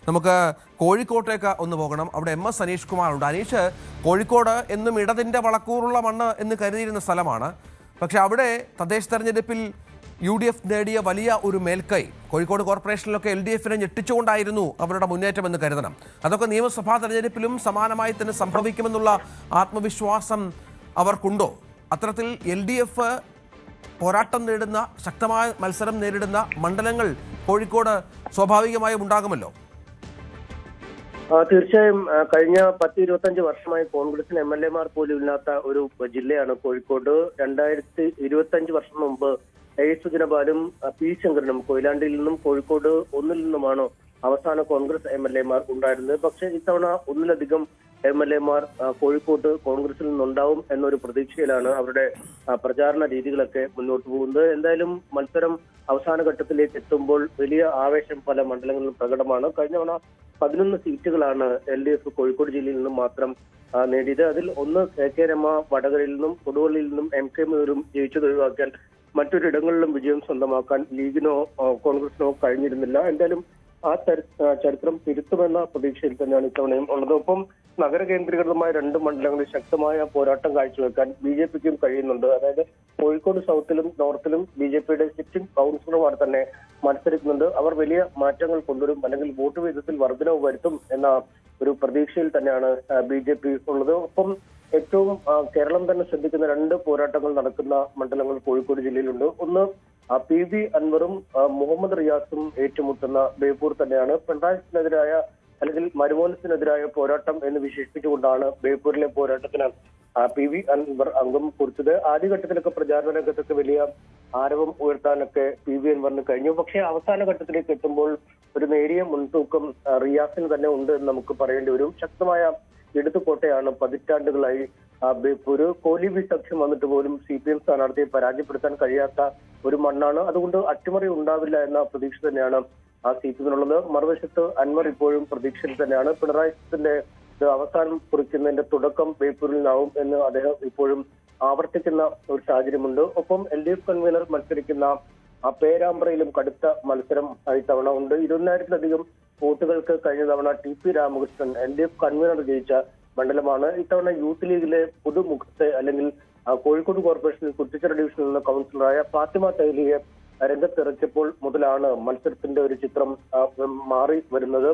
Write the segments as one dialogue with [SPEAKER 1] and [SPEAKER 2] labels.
[SPEAKER 1] നമുക്ക് കോഴിക്കോട്ടേക്ക് ഒന്ന് പോകണം. അവിടെ MS അനീഷ് കുമാറുണ്ട്. അനീഷ്, കോഴിക്കോട് എന്നും ഇടതിൻ്റെ വളക്കൂറുള്ള മണ്ണ് എന്ന് കരുതിയിരുന്ന സ്ഥലമാണ്. പക്ഷെ അവിടെ തദ്ദേശ തെരഞ്ഞെടുപ്പിൽ UDF നേടിയ വലിയ ഒരു മേൽക്കൈ കോഴിക്കോട് കോർപ്പറേഷനിലൊക്കെ LDF-നെ ഞെട്ടിച്ചുകൊണ്ടായിരുന്നു അവരുടെ മുന്നേറ്റം എന്ന് കരുതണം. അതൊക്കെ നിയമസഭാ തെരഞ്ഞെടുപ്പിലും സമാനമായി തന്നെ സംഭവിക്കുമെന്നുള്ള ആത്മവിശ്വാസം അവർക്കുണ്ടോ? അത്തരത്തിൽ LDF പോരാട്ടം നേടുന്ന, ശക്തമായ മത്സരം നേരിടുന്ന മണ്ഡലങ്ങൾ കോഴിക്കോട് സ്വാഭാവികമായും ഉണ്ടാകുമല്ലോ.
[SPEAKER 2] തീർച്ചയായും കഴിഞ്ഞ 10-25 വർഷമായി കോൺഗ്രസിന് MLA-മാർ പോലും ഇല്ലാത്ത ഒരു ജില്ലയാണ് കോഴിക്കോട്. 2025 വർഷം മുമ്പ് സുജനപാലും P ശങ്കരനും കൊയിലാണ്ടിയിൽ നിന്നും കോഴിക്കോട് 1-ൽ നിന്നുമാണ് അവസാന കോൺഗ്രസ് MLA-മാർ ഉണ്ടായിരുന്നത്. പക്ഷേ ഇത്തവണ ഒന്നിലധികം MLA-മാർ കോഴിക്കോട്ട് കോൺഗ്രസിൽ നിന്നുണ്ടാവും എന്നൊരു പ്രതീക്ഷയിലാണ് അവരുടെ പ്രചാരണ രീതികളൊക്കെ മുന്നോട്ട് പോകുന്നത്. എന്തായാലും മത്സരം അവസാന ഘട്ടത്തിലേക്ക് എത്തുമ്പോൾ വലിയ ആവേശം പല മണ്ഡലങ്ങളിലും പ്രകടമാണ്. കഴിഞ്ഞ തവണ 11 സീറ്റുകളാണ് LDF കോഴിക്കോട് ജില്ലയിൽ നിന്നും മാത്രം നേടിയത്. അതിൽ ഒന്ന് KK രമ വടകരയിൽ നിന്നും കൊടുവള്ളിയിൽ നിന്നും MK മുനീറും ജയിച്ചത് ഒഴിവാക്കിയാൽ മറ്റൊരിടങ്ങളിലും വിജയം സ്വന്തമാക്കാൻ ലീഗിനോ കോൺഗ്രസിനോ കഴിഞ്ഞിരുന്നില്ല. എന്തായാലും ആ ചരിത്രം തിരുത്തുമെന്ന പ്രതീക്ഷയിൽ തന്നെയാണ് ഇത്തവണയും ഉള്ളത്. ഒപ്പം നഗര കേന്ദ്രീകൃതമായ 2 മണ്ഡലങ്ങളിൽ ശക്തമായ പോരാട്ടം കാഴ്ചവെക്കാൻ BJPക്കും കഴിയുന്നുണ്ട്. അതായത് കോഴിക്കോട് സൗത്തിലും നോർത്തിലും BJPയുടെ സിറ്റിംഗ് കൗൺസിലർമാർ തന്നെ മത്സരിക്കുന്നുണ്ട്. അവർ വലിയ മാറ്റങ്ങൾ കൊണ്ടുവരും, അല്ലെങ്കിൽ വോട്ട് വിഹിതത്തിൽ വർധനവ് വരുത്തും എന്ന ഒരു പ്രതീക്ഷയിൽ തന്നെയാണ് BJP ഉള്ളത്. ഒപ്പം ഏറ്റവും കേരളം തന്നെ ശ്രദ്ധിക്കുന്ന 2 പോരാട്ടങ്ങൾ നടക്കുന്ന മണ്ഡലങ്ങൾ കോഴിക്കോട് ജില്ലയിലുണ്ട്. ഒന്ന് PV അൻവറും മുഹമ്മദ് റിയാസും ഏറ്റുമുട്ടുന്ന ബേപ്പൂർ തന്നെയാണ്. പിണറായിക്കെതിരായ അല്ലെങ്കിൽ മരുമോനത്തിനെതിരായ പോരാട്ടം എന്ന് വിശേഷിപ്പിച്ചുകൊണ്ടാണ് ബേപ്പൂരിലെ പോരാട്ടത്തിന് PV അൻവർ അംഗം കുറിച്ചത്. ആദ്യഘട്ടത്തിലൊക്കെ പ്രചാരണ രംഗത്തൊക്കെ വലിയ ആരവം ഉയർത്താനൊക്കെ PV അൻവറിന് കഴിഞ്ഞു. പക്ഷേ അവസാന ഘട്ടത്തിലേക്ക് എത്തുമ്പോൾ ഒരു നേരിയ മുൻതൂക്കം റിയാസിന് തന്നെ ഉണ്ട് എന്ന് നമുക്ക് പറയേണ്ടി വരും. ശക്തമായ ഇടതുകോട്ടയാണ് പതിറ്റാണ്ടുകളായി ബേപ്പൂര്. കോലീബി സഖ്യം വന്നിട്ട് പോലും CPM സ്ഥാനാർത്ഥിയെ പരാജയപ്പെടുത്താൻ കഴിയാത്ത ഒരു മണ്ണാണ്. അതുകൊണ്ട് അട്ടിമറി ഉണ്ടാവില്ല എന്ന പ്രതീക്ഷ തന്നെയാണ് CPM-നുള്ളത്. മറുവശത്ത് അൻവർ ഇപ്പോഴും പ്രതീക്ഷയിൽ തന്നെയാണ്. പിണറായിന്റെ അവസാനം കുറിക്കുന്നതിന്റെ തുടക്കം ബേപ്പൂരിൽ നിന്നാവും എന്ന് അദ്ദേഹം ഇപ്പോഴും ആവർത്തിക്കുന്ന ഒരു സാഹചര്യമുണ്ട്. ഒപ്പം LDF കൺവീനർ മത്സരിക്കുന്ന പേരാമ്പ്രയിലും കടുത്ത മത്സരം ഇത്തവണ ഉണ്ട്. 20,000-ലധികം വോട്ടുകൾക്ക് കഴിഞ്ഞ തവണ TP രാമകൃഷ്ണൻ LDF കൺവീനർ ജയിച്ച മണ്ഡലമാണ്. ഇത്തവണ യൂത്ത് ലീഗിലെ പുതുമുഖത്തെ അല്ലെങ്കിൽ കോഴിക്കോട് കോർപ്പറേഷനിൽ കുറ്റിച്ചിറ ഡിവിഷനിൽ നിന്ന് കൗൺസിലറായ ഫാത്തിമ തൈലിയെ രംഗത്തിറക്കിയപ്പോൾ മുതലാണ് മത്സരത്തിന്റെ ഒരു ചിത്രം മാറി വരുന്നത്.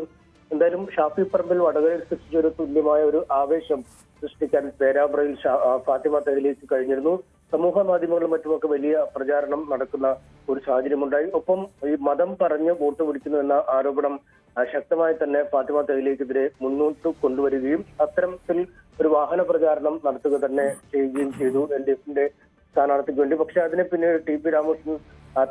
[SPEAKER 2] എന്തായാലും ഷാഫി പറമ്പിൽ വടകരയിൽ സൃഷ്ടിച്ച ഒരു തുല്യമായ ഒരു ആവേശം സൃഷ്ടിക്കാൻ പേരാമ്പ്രയിൽ ഫാത്തിമ തൈലിക്ക് കഴിഞ്ഞിരുന്നു. സമൂഹ മാധ്യമങ്ങളിലും മറ്റുമൊക്കെ വലിയ പ്രചാരണം നടക്കുന്ന ഒരു സാഹചര്യമുണ്ടായി. ഒപ്പം ഈ മതം പറഞ്ഞ് വോട്ട് പിടിക്കുന്നു എന്ന ആരോപണം ശക്തമായി തന്നെ ഫാത്തിമ തൈലിക്കെതിരെ മുന്നോട്ട് കൊണ്ടുവരികയും അത്തരത്തിൽ ഒരു വാഹന പ്രചാരണം നടത്തുക തന്നെ ചെയ്യുകയും ചെയ്തു LDF-ന്റെ സ്ഥാനാർത്ഥിക്ക് വേണ്ടി. പക്ഷെ അതിനെ പിന്നീട് TP രാമകൃഷ്ണൻ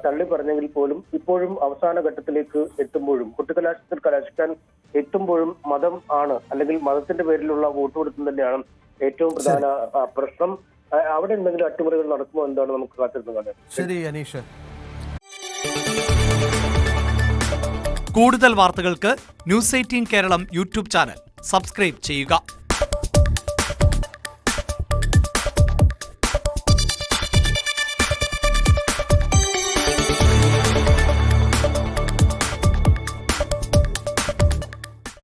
[SPEAKER 2] തള്ളി പറഞ്ഞെങ്കിൽ പോലും ഇപ്പോഴും അവസാന ഘട്ടത്തിലേക്ക് എത്തുമ്പോഴും കുട്ടിക്കലാശത്തിൽ കലാശിക്കാൻ എത്തുമ്പോഴും മതം ആണ്, അല്ലെങ്കിൽ മതത്തിന്റെ പേരിലുള്ള വോട്ട് കൊടുക്കുന്നത് തന്നെയാണ് ഏറ്റവും പ്രധാന പ്രശ്നം. അവിടെ എന്തെങ്കിലും അട്ടിമറികൾ നടക്കുമോ എന്താണ് നമുക്ക് കാത്തിരുന്നു കാണാൻ.
[SPEAKER 1] ശരി അനീഷ്.
[SPEAKER 3] കൂടുതൽ വാർത്തകൾക്ക് News 18 Keralam YouTube channel subscribe ചെയ്യുക.